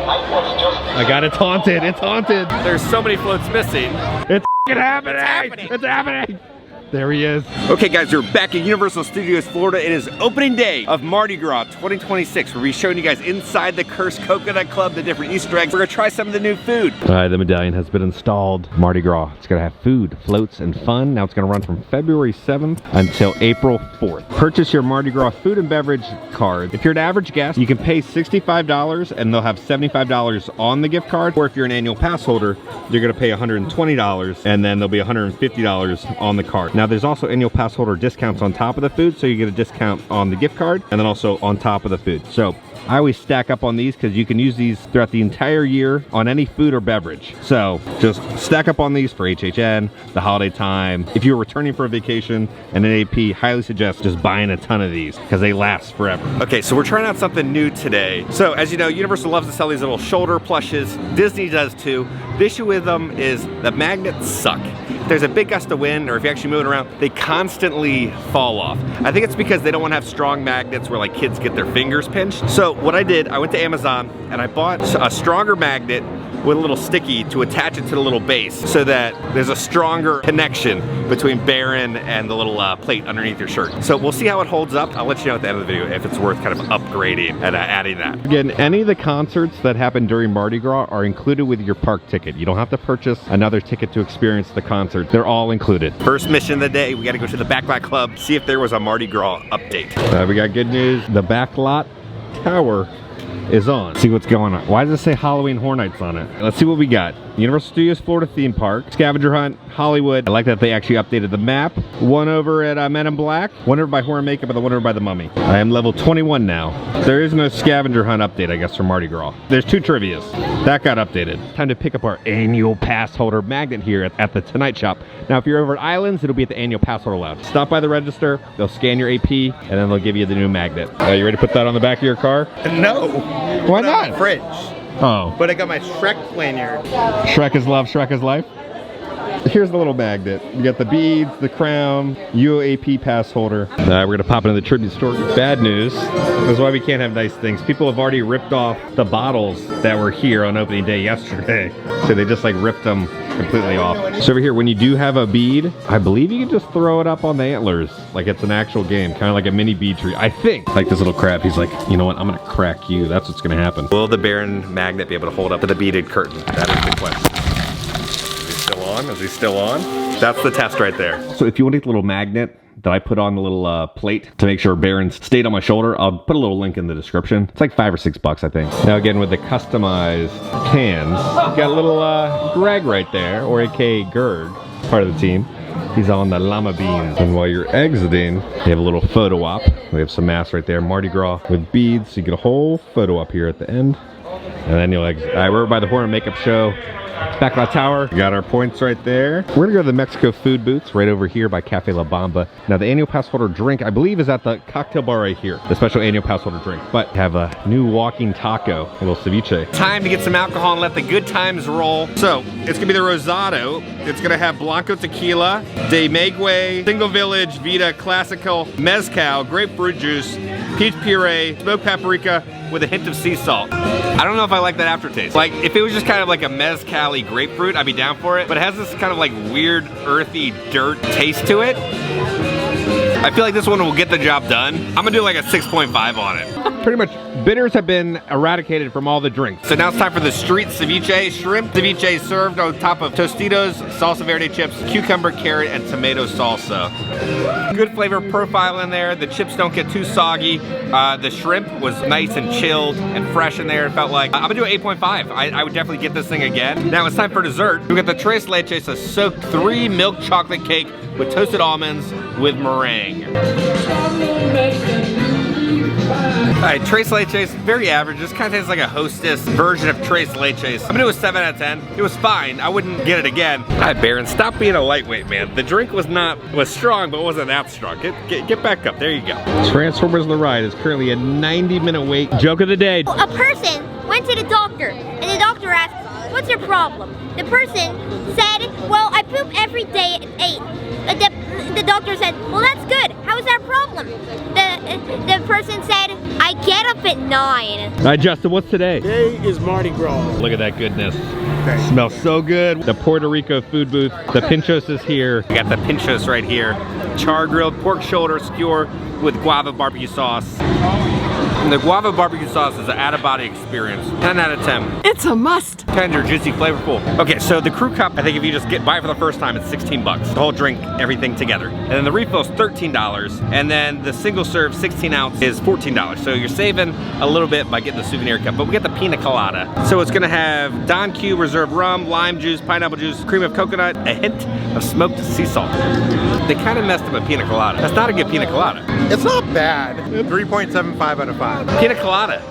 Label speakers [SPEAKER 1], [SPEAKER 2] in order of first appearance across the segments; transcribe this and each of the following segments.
[SPEAKER 1] I got it haunted. It's haunted.
[SPEAKER 2] There's so many floats missing.
[SPEAKER 1] It's happening. It's happening. There he is.
[SPEAKER 2] Okay guys, we're back at Universal Studios Florida. It is opening day of Mardi Gras 2026. We'll be showing you guys inside the Cursed Coconut Club, the different Easter eggs. We're gonna try some of the new food.
[SPEAKER 1] All right, the medallion has been installed. Mardi Gras. It's gonna have food, floats, and fun. Now it's gonna run from February 7th until April 4th. Purchase your Mardi Gras food and beverage card. If you're an average guest, you can pay $65 and they'll have $75 on the gift card. Or if you're an annual pass holder, you're gonna pay $120 and then there'll be $150 on the card. Now there's also annual pass holder discounts on top of the food, so you get a discount on the gift card and then also on top of the food. So I always stack up on these because you can use these throughout the entire year on any food or beverage. So just stack up on these for HHN, the holiday time. If you're returning for a vacation and an AP, highly suggest just buying a ton of these because they last forever.
[SPEAKER 2] Okay, so we're trying out something new today. So as you know, Universal loves to sell these little shoulder plushes. Disney does too. The issue with them is the magnets suck. If there's a big gust of wind or if you actually move it around, they constantly fall off. I think it's because they don't want to have strong magnets where like kids get their fingers pinched. So what I did, I went to Amazon and I bought a stronger magnet with a little sticky to attach it to the little base so that there's a stronger connection between Baron and the little plate underneath your shirt. So we'll see how it holds up. I'll let you know at the end of the video if it's worth kind of upgrading and adding that.
[SPEAKER 1] Again, any of the concerts that happen during Mardi Gras are included with your park ticket. You don't have to purchase another ticket to experience the concert. They're all included.
[SPEAKER 2] First mission of the day, we gotta go to the Backlot Club, see if there was a Mardi Gras update.
[SPEAKER 1] We got good news. The Backlot Tower is on. See what's going on. Why does it say Halloween Horror Nights on it? Let's see what we got. Universal Studios Florida theme park, scavenger hunt, Hollywood. I like that they actually updated the map. One over at Men in Black, one over by Horror Makeup, and the one over by the Mummy. I am level 21 now. There is no scavenger hunt update, I guess, for Mardi Gras. There's 2 trivias. That got updated. Time to pick up our annual pass holder magnet here at the Tonight Shop. Now, if you're over at Islands, it'll be at the annual pass holder lounge. Stop by the register, they'll scan your AP, and then they'll give you the new magnet. Are you ready to put that on the back of your car?
[SPEAKER 2] No.
[SPEAKER 1] Why not?
[SPEAKER 2] Fridge.
[SPEAKER 1] Oh.
[SPEAKER 2] But I got my Shrek lanyard.
[SPEAKER 1] Shrek is love, Shrek is life. Here's the little magnet. You got the beads, the crown, UAP pass holder. We're gonna pop into the tribute store. Bad news. That's why we can't have nice things. People have already ripped off the bottles that were here on opening day yesterday. So they just like ripped them completely off. So over here, when you do have a bead, I believe you can just throw it up on the antlers. Like it's an actual game, kind of like a mini bead tree. I think. Like this little crab, he's like, you know what, I'm gonna crack you. That's what's gonna happen.
[SPEAKER 2] Will the Baron magnet be able to hold up to the beaded curtain? That is the question. Is he still on? That's the test right there.
[SPEAKER 1] So if you want to get the little magnet that I put on the little plate to make sure Baron stayed on my shoulder, I'll put a little link in the description. It's like $5 or $6, I think. Now again, with the customized cans, you got a little Greg right there, or aka Gerg, part of the team. He's on the llama beans. And while you're exiting, they have a little photo op. We have some masks right there, Mardi Gras with beads. So you get a whole photo op here at the end. And then you'll exit. We're by the Horror and Makeup Show. Backlot Tower, we got our points right there. We're gonna go to the Mexico food booths right over here by Cafe La Bamba. Now the annual pass holder drink, I believe, is at the cocktail bar right here. The special annual pass holder drink. But have a new walking taco, a little ceviche.
[SPEAKER 2] Time to get some alcohol and let the good times roll. So it's gonna be the Rosado. It's gonna have Blanco Tequila, De Maguey, Single Village, Vita, Classical, Mezcal, grapefruit juice, peach puree, smoked paprika with a hint of sea salt. I don't know if I like that aftertaste. Like, if it was just kind of like a mezcal-y grapefruit, I'd be down for it. But it has this kind of like weird, earthy dirt taste to it. I feel like this one will get the job done. I'm gonna do like a 6.5 on it.
[SPEAKER 1] Pretty much, bitters have been eradicated from all the drinks.
[SPEAKER 2] So now it's time for the street ceviche. Shrimp ceviche served on top of Tostitos, salsa verde chips, cucumber, carrot, and tomato salsa. Good flavor profile in there. The chips don't get too soggy. The shrimp was nice and chilled and fresh in there. It felt like, I'm gonna do an 8.5. I would definitely get this thing again. Now it's time for dessert. We got the Tres Leches, a soaked 3 milk chocolate cake with toasted almonds with meringue. Alright, Tres Leches, very average. This kind of tastes like a Hostess version of Tres Leches. I'm gonna do a 7 out of 10. It was fine. I wouldn't get it again. Alright, Baron, stop being a lightweight, man. The drink was strong, but it wasn't that strong. Get back up. There you go.
[SPEAKER 1] Transformers The Ride is currently a 90-minute wait. Joke of the day.
[SPEAKER 3] A person went to the doctor, and the doctor asked, "What's your problem?" The person said, "Well, I poop every day at 8." The doctor said, "Well, that's good. How How is that a problem? The person said, I get up at 9.
[SPEAKER 1] All right, Justin, what's today?
[SPEAKER 4] Today is Mardi Gras.
[SPEAKER 1] Look at that goodness. Smells so good. The Puerto Rico food booth. The pinchos is here.
[SPEAKER 2] We got the pinchos right here. Char grilled pork shoulder skewer with guava barbecue sauce. And the guava barbecue sauce is an out-of-body experience. 10 out of 10.
[SPEAKER 5] It's a must.
[SPEAKER 2] Tender, juicy, flavorful. Okay, so the crew cup, I think if you just buy it for the first time, it's 16 bucks. The whole drink, everything together. And then the refill is $13. And then the single serve 16 ounce is $14. So you're saving a little bit by getting the souvenir cup. But we get the pina colada. So it's gonna have Don Q reserve rum, lime juice, pineapple juice, cream of coconut, a hint of smoked sea salt. They kind of messed up a pina colada. That's not a good pina colada.
[SPEAKER 4] It's not bad. 3.75 out of 5.
[SPEAKER 2] Pina colada,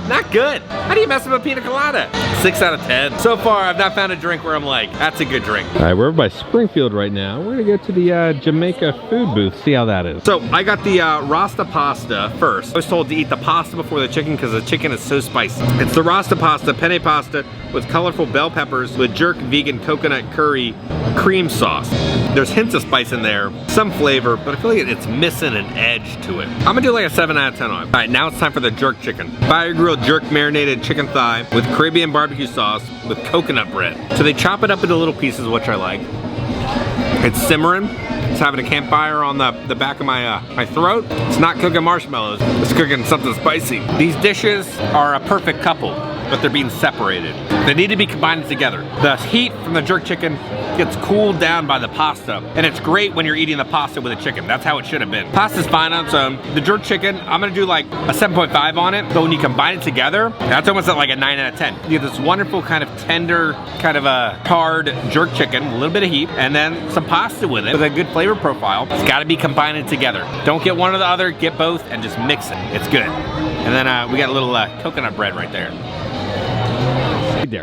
[SPEAKER 2] not good. How do you mess up a pina colada? 6 out of 10. So far, I've not found a drink where I'm like, that's a good drink.
[SPEAKER 1] All right, we're over by Springfield right now. We're gonna go to the Jamaica food booth, see how that is.
[SPEAKER 2] So I got the Rasta pasta first. I was told to eat the pasta before the chicken because the chicken is so spicy. It's the Rasta pasta, penne pasta with colorful bell peppers with jerk vegan coconut curry cream sauce. There's hints of spice in there, some flavor, but I feel like it's missing an edge to it. I'm gonna do like a 7 out of 10 on it. All right, now it's time for the jerk chicken. Fire grilled jerk marinated chicken thigh with Caribbean barbecue sauce with coconut bread. So they chop it up into little pieces, which I like. It's simmering. It's having a campfire on the back of my throat. It's not cooking marshmallows, it's cooking something spicy. These dishes are a perfect couple, but they're being separated. They need to be combined together. The heat from the jerk chicken gets cooled down by the pasta, and it's great when you're eating the pasta with the chicken. That's how it should have been. Pasta's fine on its own. The jerk chicken, I'm gonna do like a 7.5 on it, but when you combine it together, that's almost at like a 9 out of 10. You get this wonderful kind of tender, kind of a hard jerk chicken, a little bit of heat, and then some pasta with it with a good flavor profile. It's gotta be combined together. Don't get one or the other, get both, and just mix it. It's good. And then we got a little coconut bread right there.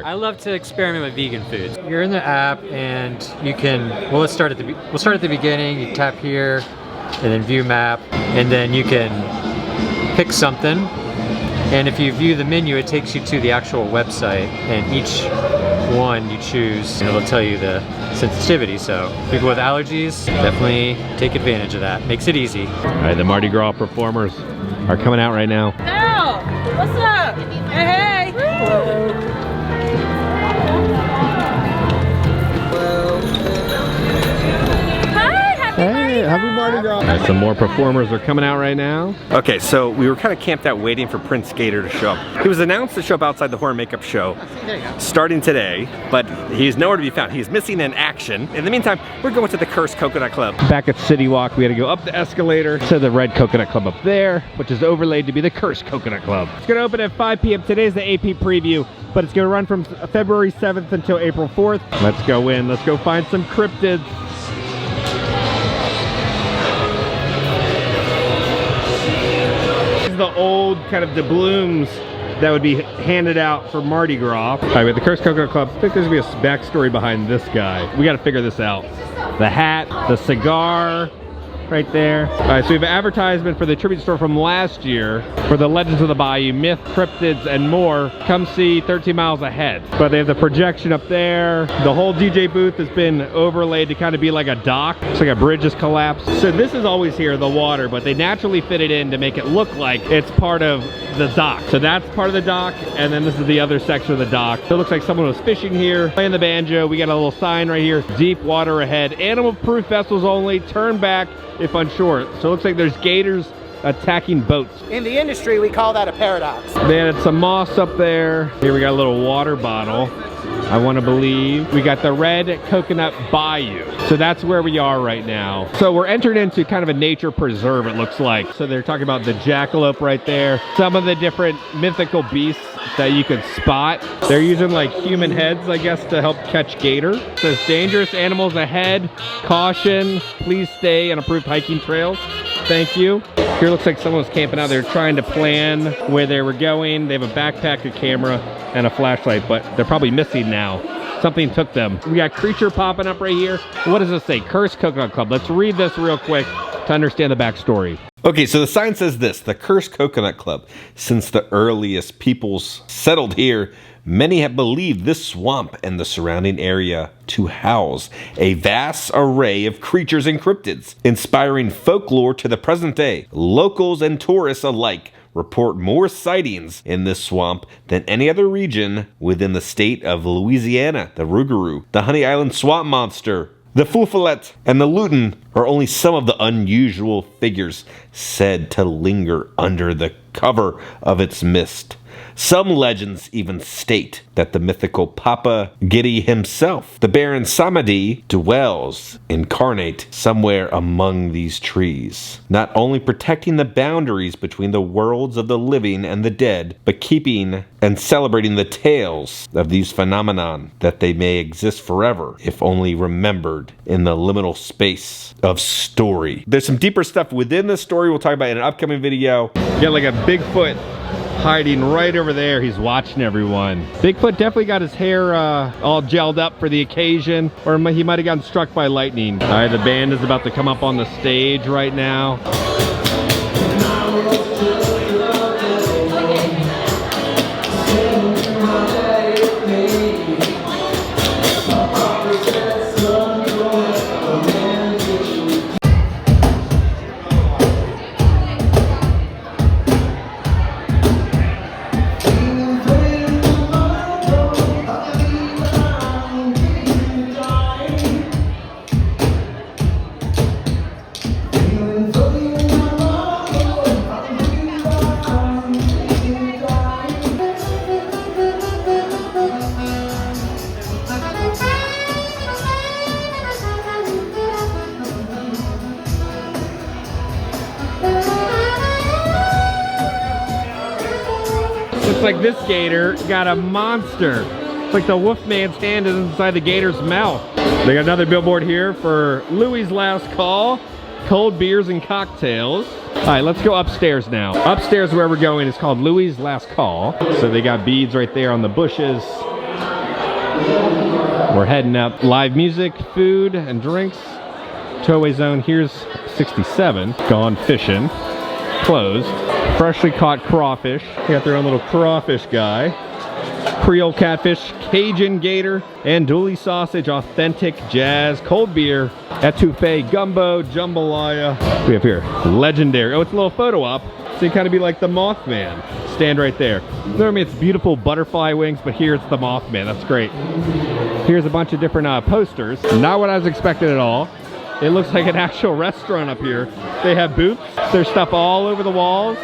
[SPEAKER 6] I love to experiment with vegan foods. You're in the app and you can, well, let's start at the beginning. You tap here and then view map, and then you can pick something. And if you view the menu, it takes you to the actual website, and each one you choose, and it'll tell you the sensitivity. So people with allergies, definitely take advantage of that. Makes it easy.
[SPEAKER 1] All right, the Mardi Gras performers are coming out right now.
[SPEAKER 5] Daryl, what's up? Hey, hey.
[SPEAKER 1] Hey, happy Mardi Gras. All right, some more performers are coming out right now.
[SPEAKER 2] Okay, so we were kind of camped out waiting for Prince Gator to show up. He was announced to show up outside the Horror Makeup Show starting today, but he's nowhere to be found. He's missing in action. In the meantime, we're going to the Cursed Coconut Club.
[SPEAKER 1] Back at City Walk, we had to go up the escalator to the Red Coconut Club up there, which is overlaid to be the Cursed Coconut Club. It's gonna open at 5 p.m. Today's the AP preview, but it's gonna run from February 7th until April 4th. Let's go in, let's go find some cryptids. The old kind of doubloons that would be handed out for Mardi Gras. All right, with the Cursed Coconut Club, I think there's gonna be a backstory behind this guy. We gotta figure this out. The hat, the cigar, right there. All right, so we have an advertisement for the tribute store from last year for the Legends of the Bayou, Myth, Cryptids, and more. Come see 13 miles ahead. But they have the projection up there. The whole DJ booth has been overlaid to kind of be like a dock. It's like a bridge has collapsed. So this is always here, the water, but they naturally fit it in to make it look like it's part of the dock. So that's part of the dock, and then this is the other section of the dock. So it looks like someone was fishing here, playing the banjo. We got a little sign right here, deep water ahead. Animal-proof vessels only, turn back if unsure. So it looks like there's gators attacking boats.
[SPEAKER 4] In the industry, we call that a paradox.
[SPEAKER 1] They added some moss up there. Here we got a little water bottle. I want to believe. We got the Red Coconut Bayou. So that's where we are right now. So we're entered into kind of a nature preserve, it looks like. So they're talking about the jackalope right there. Some of the different mythical beasts that you could spot. They're using like human heads, I guess, to help catch gator. It says dangerous animals ahead. Caution, please stay on approved hiking trails. Thank you. Here looks like someone was camping out there trying to plan where they were going. They have a backpack, a camera, and a flashlight, but they're probably missing now. Something took them. We got creature popping up right here. What does this say? Cursed Coconut Club. Let's read this real quick. to understand the backstory.
[SPEAKER 2] Okay, so the sign says this: the Cursed Coconut Club. Since the earliest peoples settled here, many have believed this swamp and the surrounding area to house a vast array of creatures and cryptids, inspiring folklore to the present day. Locals and tourists alike report more sightings in this swamp than any other region within the state of Louisiana. The Rougarou, the Honey Island Swamp Monster, the Foufoulette, and the Luton are only some of the unusual figures said to linger under the cover of its mist. Some legends even state that the mythical Papa Giddy himself, the Baron Samedi, dwells incarnate somewhere among these trees, not only protecting the boundaries between the worlds of the living and the dead, but keeping and celebrating the tales of these phenomenon, that they may exist forever if only remembered in the liminal space of story. There's some deeper stuff within this story we'll talk about in an upcoming video.
[SPEAKER 1] You got like a Bigfoot hiding right over there. He's watching everyone. Bigfoot definitely got his hair all gelled up for the occasion, or he might have gotten struck by lightning. All right, the band is about to come up on the stage right now. Looks like this gator got a monster. It's like the Wolfman's hand is inside the gator's mouth. They got another billboard here for Louis' Last Call, cold beers and cocktails. All right, let's go upstairs now. Upstairs where we're going is called Louis' Last Call. So they got beads right there on the bushes. We're heading up. Live music, food, and drinks. Towaway zone, here's 67. Gone fishing. Closed. Freshly caught crawfish. They got their own little crawfish guy. Creole catfish, Cajun gator, andouille sausage, authentic jazz, cold beer, etouffee, gumbo, jambalaya. We have here legendary. Oh, it's a little photo op. So you kind of be like the Mothman. Stand right there. Normally it's beautiful butterfly wings, but here it's the Mothman. That's great. Here's a bunch of different posters. Not what I was expecting at all. It looks like an actual restaurant up here. They have booths. There's stuff all over the walls.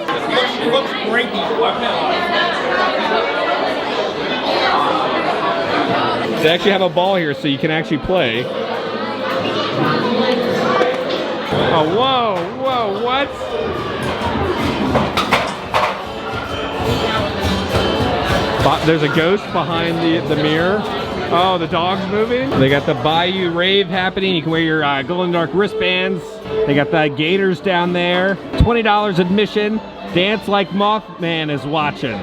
[SPEAKER 1] They actually have a ball here so you can actually play. Oh, whoa, whoa, what? There's a ghost behind the mirror. Oh, the dog's moving. They got the Bayou Rave happening. You can wear your glow in the dark wristbands. They got the gators down there. $20 admission. Dance like Mothman is watching.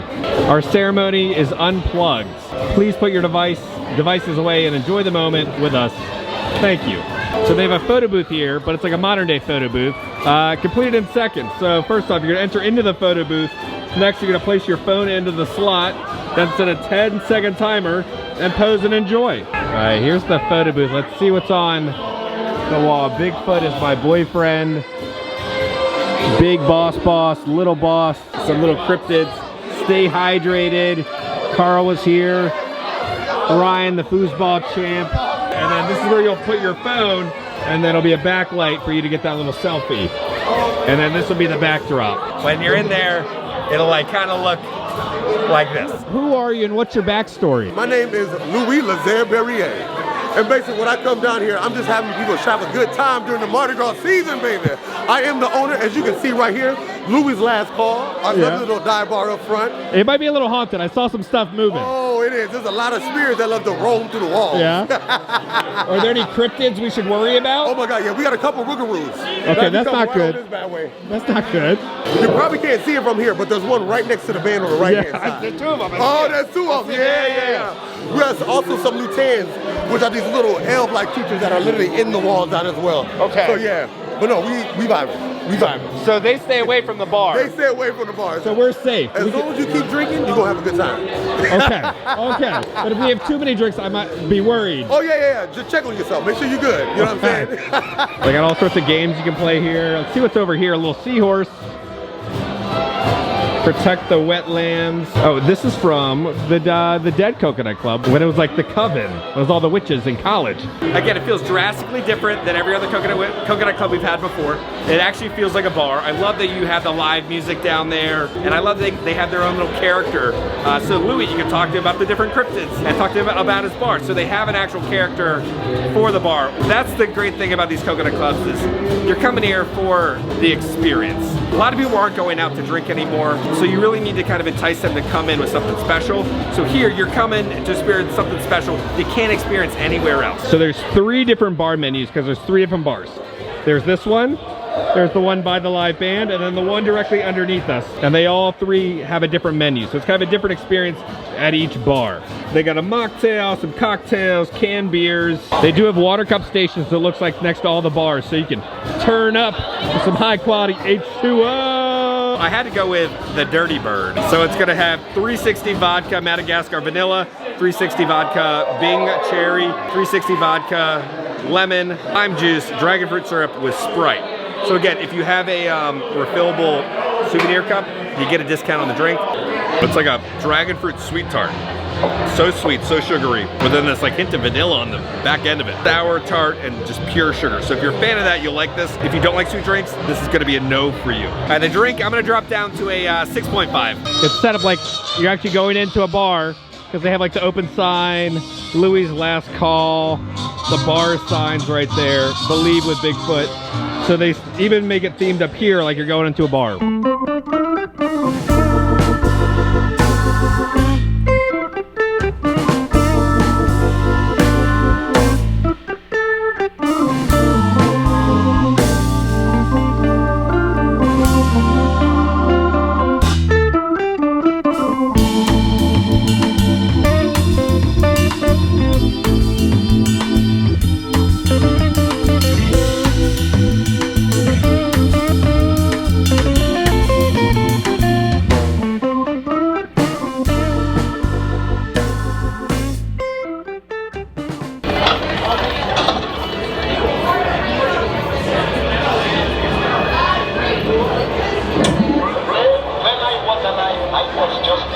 [SPEAKER 1] Our ceremony is unplugged. Please put your devices away and enjoy the moment with us. Thank you. So they have a photo booth here, but it's like a modern day photo booth. Completed in seconds. So first off, you're gonna enter into the photo booth. Next, you're gonna place your phone into the slot, then set a 10-second timer, and pose and enjoy. All right, here's the photo booth. Let's see what's on the wall. Bigfoot is my boyfriend. Big boss, little boss, some little cryptids. Stay hydrated. Carl was here. Ryan, the foosball champ. And then this is where you'll put your phone, and then it'll be a backlight for you to get that little selfie. And then this will be the backdrop. When you're in there, it'll like kind of look like this. Who are you and what's your backstory?
[SPEAKER 7] My name is Louis Lazare-Berrier. And basically when I come down here, I'm just having people have a good time during the Mardi Gras season, baby. I am the owner, as you can see right here, Louis' Last Call. Our lovely little dive bar up front.
[SPEAKER 1] It might be a little haunted. I saw some stuff moving.
[SPEAKER 7] Oh, it is. There's a lot of spirits that love to roam through the walls.
[SPEAKER 1] Yeah. Are there any cryptids we should worry about?
[SPEAKER 7] Oh my God, yeah, we got a couple Rougaroos.
[SPEAKER 1] Okay, that's not good. That's not good.
[SPEAKER 7] You probably can't see it from here, but there's one right next to the band on the right-hand side.
[SPEAKER 1] There's two of them.
[SPEAKER 7] Oh, there's two of them. Yeah. We have also some lutans, which are these little elf-like creatures that are literally in the walls down as well.
[SPEAKER 1] Okay.
[SPEAKER 7] So yeah, But no, we vibing. We vibing.
[SPEAKER 2] So they stay away from the bar.
[SPEAKER 7] They stay away from the bar.
[SPEAKER 1] So we're safe.
[SPEAKER 7] As long as you keep drinking, you're gonna have a good time.
[SPEAKER 1] Okay. But if we have too many drinks, I might be worried.
[SPEAKER 7] Oh yeah. Just check on yourself. Make sure you're good. You know what I'm saying?
[SPEAKER 1] They got all sorts of games you can play here. Let's see what's over here. A little seahorse. Protect the wetlands. Oh, this is from the Dead Coconut Club when it was like the coven. It was all the witches in college.
[SPEAKER 2] Again, it feels drastically different than every other coconut club we've had before. It actually feels like a bar. I love that you have the live music down there, and I love that they have their own little character. So Louis, you can talk to him about the different cryptids and talk to him about his bar. So they have an actual character for the bar. That's the great thing about these coconut clubs is you're coming here for the experience. A lot of people aren't going out to drink anymore, so you really need to kind of entice them to come in with something special. So here, you're coming to experience something special you can't experience anywhere else.
[SPEAKER 1] So there's 3 different bar menus because there's 3 different bars. There's this one, there's the one by the live band, and then the one directly underneath us. And they all 3 have a different menu. So it's kind of a different experience at each bar. They got a mocktail, some cocktails, canned beers. They do have water cup stations, so it looks like next to all the bars. So you can turn up with some high quality H2O.
[SPEAKER 2] I had to go with the Dirty Bird. So it's gonna have 360 vodka Madagascar vanilla, 360 vodka Bing cherry, 360 vodka lemon, lime juice, dragon fruit syrup with Sprite. So again, if you have a refillable souvenir cup, you get a discount on the drink. It's like a dragon fruit sweet tart. So sweet, so sugary, but then this like hint of vanilla on the back end of it. Sour tart and just pure sugar. So if you're a fan of that, you'll like this. If you don't like sweet drinks, this is gonna be a no for you. And the drink, I'm gonna drop down to a 6.5.
[SPEAKER 1] It's set up like you're actually going into a bar because they have like the open sign, Louis' last call, the bar signs right there, Believe with Bigfoot. So they even make it themed up here like you're going into a bar.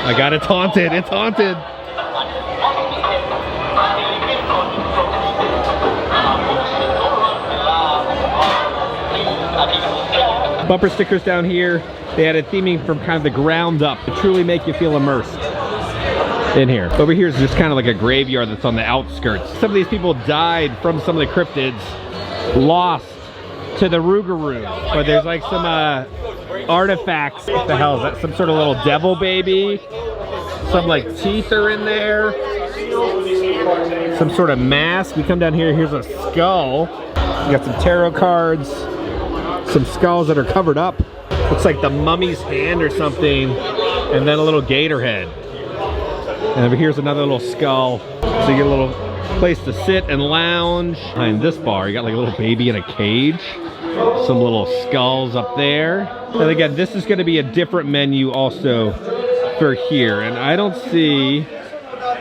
[SPEAKER 1] I got it haunted, it's haunted. Bumper stickers down here. They had a theming from kind of the ground up to truly make you feel immersed in here. Over here is just kind of like a graveyard that's on the outskirts. Some of these people died from some of the cryptids, lost to the Rougarou. But there's like some artifacts. What the hell is that? Some sort of little devil baby. Some like teeth are in there. Some sort of mask. We come down here, here's a skull. You got some tarot cards. Some skulls that are covered up. Looks like the mummy's hand or something. And then a little gator head. And over here's another little skull. So you get a little place to sit and lounge. Behind this bar, you got like a little baby in a cage. Some little skulls up there. And again, this is gonna be a different menu also for here. And I don't see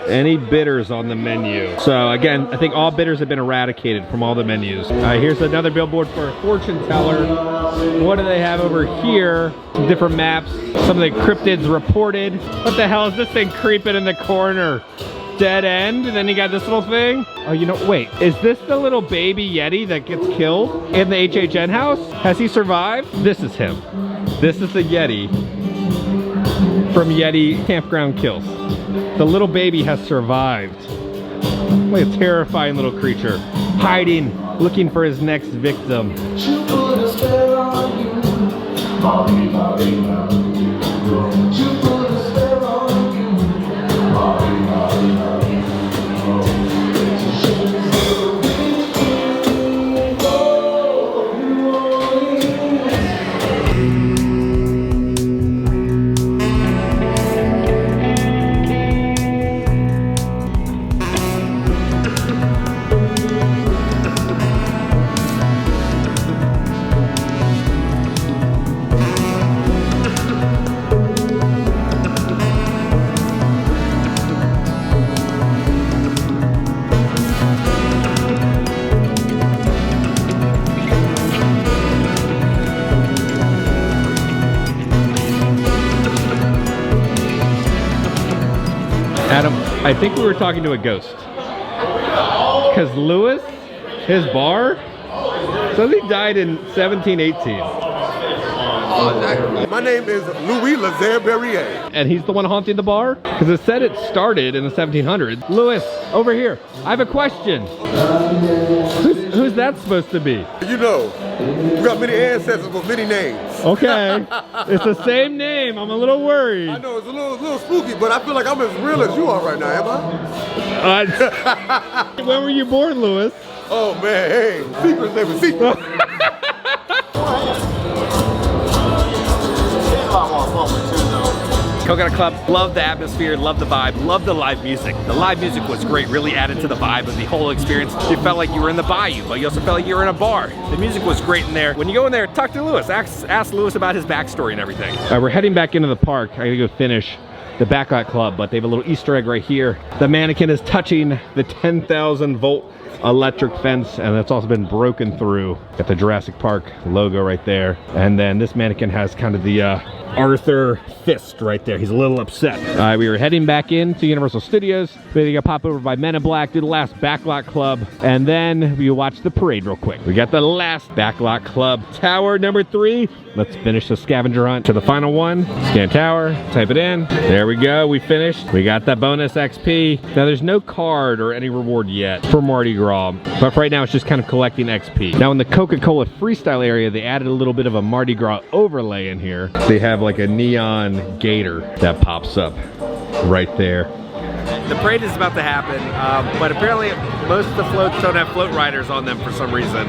[SPEAKER 1] any bitters on the menu. So again, I think all bitters have been eradicated from all the menus. All right, here's another billboard for a fortune teller. What do they have over here? Some different maps. Some of the cryptids reported. What the hell is this thing creeping in the corner? Dead end, and then you got this little thing. Oh, you know, wait, is this the little baby Yeti that gets killed in the HHN house? Has he survived? This is him. This is the Yeti from Yeti Campground Kills. The little baby has survived. What a terrifying little creature. Hiding, looking for his next victim. I think we were talking to a ghost. Because Louis, his bar, says he died in 1718.
[SPEAKER 7] My name is Louis Berrier.
[SPEAKER 1] And he's the one haunting the bar? Because it said it started in the 1700s. Louis, over here. I have a question. Who's that supposed to be?
[SPEAKER 7] You know, we got many ancestors with many names.
[SPEAKER 1] Okay. It's the same name. I'm a little worried.
[SPEAKER 7] I know, it's a little spooky, but I feel like I'm as real as you are right now, am I?
[SPEAKER 1] When were you born, Louis?
[SPEAKER 7] Oh man, hey, secrets, baby, secrets.
[SPEAKER 2] Coconut Club, love the atmosphere, love the vibe, love the live music. The live music was great, really added to the vibe of the whole experience. You felt like you were in the bayou, but you also felt like you were in a bar. The music was great in there. When you go in there, talk to Louis, ask Louis about his backstory and everything.
[SPEAKER 1] We're heading back into the park. I gotta go finish the Backlot Club, but they have a little Easter egg right here. The mannequin is touching the 10,000 volt electric fence, and it's also been broken through. Got the Jurassic Park logo right there. And then this mannequin has kind of the Arthur fist right there. He's a little upset. We were heading back into Universal Studios. We're gonna pop over by Men in Black, do the last Backlot Club, and then we watch the parade real quick. We got the last Backlot Club tower number 3. Let's finish the scavenger hunt to the final one. Scan tower, type it in. There we go, we finished. We got that bonus XP. Now there's no card or any reward yet for Mardi Gras, but for right now it's just kind of collecting XP. Now in the Coca-Cola freestyle area, they added a little bit of a Mardi Gras overlay in here. They have like a neon gator that pops up right there.
[SPEAKER 2] The parade is about to happen, but apparently most of the floats don't have float riders on them for some reason.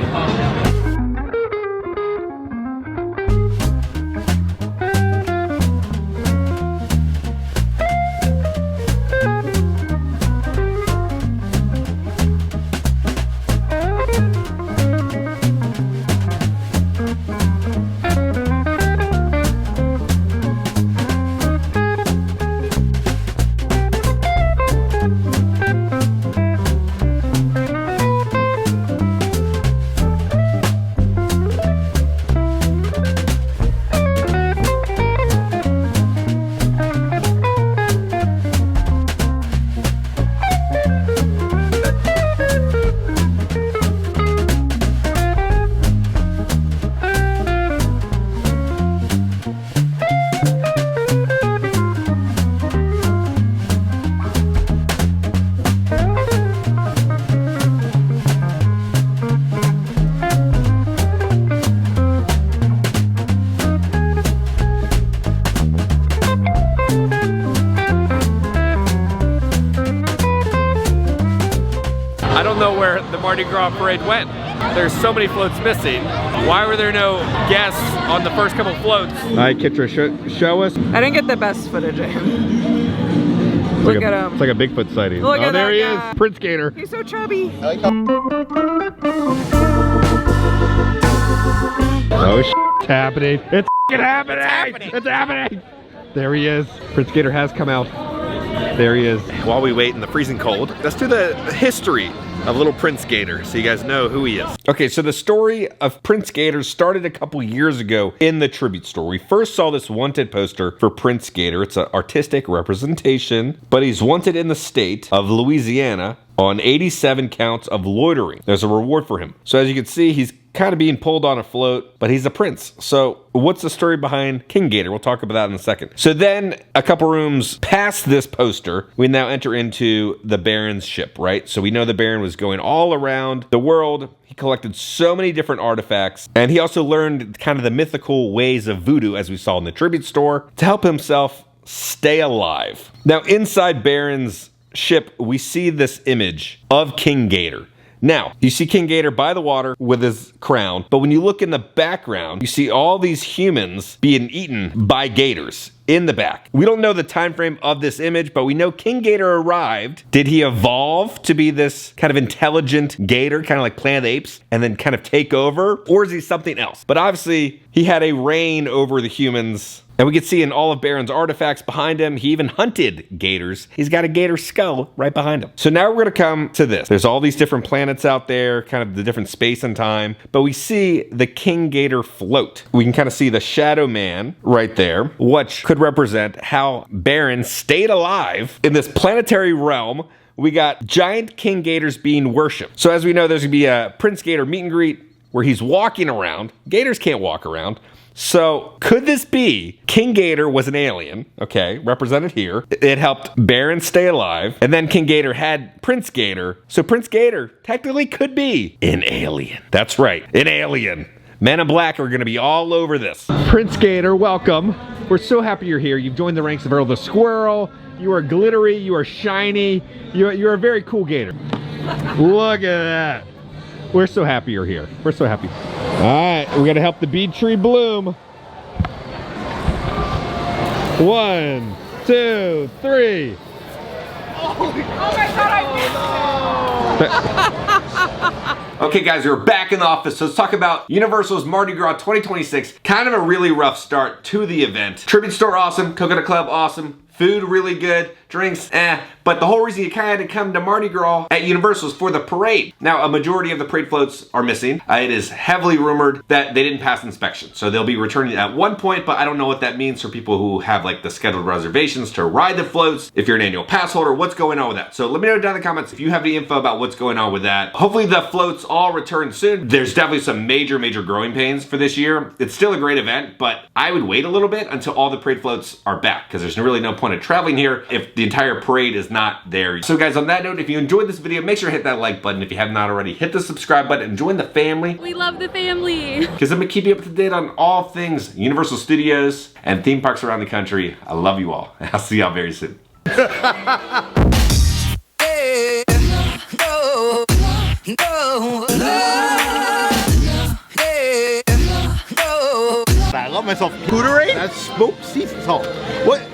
[SPEAKER 2] I don't know where the Mardi Gras parade went. There's so many floats missing. Why were there no guests on the first couple floats?
[SPEAKER 1] All right, Kitra, show us.
[SPEAKER 5] I didn't get the best footage of him. Look at him.
[SPEAKER 1] It's like a Bigfoot sighting.
[SPEAKER 5] Look at
[SPEAKER 1] there
[SPEAKER 5] that
[SPEAKER 1] he
[SPEAKER 5] guy.
[SPEAKER 1] is, Prince Gator.
[SPEAKER 5] He's so chubby.
[SPEAKER 1] Oh, it's happening. It's happening. It's happening. There he is. Prince Gator has come out. There he is.
[SPEAKER 2] While we wait in the freezing cold, let's do the history of little Prince Gator so you guys know who he is. Okay, so the story of Prince Gator started a couple years ago in the tribute store. We first saw this wanted poster for Prince Gator. It's an artistic representation, but he's wanted in the state of Louisiana on 87 counts of loitering. There's a reward for him. So as you can see, he's kind of being pulled on a float, but he's a prince. So what's the story behind King Gator? We'll talk about that in a second. So then a couple rooms past this poster, we now enter into the Baron's ship, right? So we know the Baron was going all around the world. He collected so many different artifacts, and he also learned kind of the mythical ways of voodoo, as we saw in the tribute store, to help himself stay alive. Now inside Baron's ship, we see this image of King Gator. Now, you see King Gator by the water with his crown, but when you look in the background, you see all these humans being eaten by gators in the back. We don't know the time frame of this image, but we know King Gator arrived. Did he evolve to be this kind of intelligent gator, kind of like Planet of the Apes, and then kind of take over? Or is he something else? But obviously, he had a reign over the humans And we can see in all of Baron's artifacts behind him, he even hunted gators. He's got a gator skull right behind him. So now we're gonna come to this. There's all these different planets out there, kind of the different space and time, but we see the King Gator float. We can kind of see the Shadow Man right there, which could represent how Baron stayed alive in this planetary realm. We got giant King Gators being worshipped. So as we know, there's gonna be a Prince Gator meet and greet where he's walking around. Gators can't walk around. So could this be King Gator was an alien, okay, represented here. It helped Baron stay alive, and then King Gator had Prince Gator. So Prince Gator technically could be an alien. That's right, an alien. Men in Black are gonna be all over this. Prince Gator, welcome. We're so happy you're here. You've joined the ranks of Earl the Squirrel. You are glittery, you are shiny. You're a very cool gator. Look at that. We're so happy you're here. We're so happy. All right, we're gonna help the bead tree bloom. 1, 2, 3.
[SPEAKER 5] Oh my God, I missed it!
[SPEAKER 2] Okay guys, we're back in the office, so let's talk about Universal's Mardi Gras 2026. Kind of a really rough start to the event. Tribute store awesome, Coconut Club awesome, food really good, drinks but the whole reason you kind of had to come to Mardi Gras at Universal is for the parade. Now, a majority of the parade floats are missing. It is heavily rumored that they didn't pass inspection, so they'll be returning at one point, but I don't know what that means for people who have like the scheduled reservations to ride the floats. If you're an annual pass holder, what's going on with that? So let me know down in the comments if you have any info about what's going on with that. Hopefully the floats all return soon. There's definitely some major growing pains for this year. It's still a great event, but I would wait a little bit until all the parade floats are back, because there's really no point in traveling here if the entire parade is not there. So guys, on that note, if you enjoyed this video, make sure to hit that like button. If you have not already, hit the subscribe button and join the family.
[SPEAKER 8] We love the family.
[SPEAKER 2] Because I'm gonna keep you up to date on all things Universal Studios and theme parks around the country. I love you all. I'll see y'all very soon.
[SPEAKER 4] I love myself. Cootery? That's smoked sea salt. What?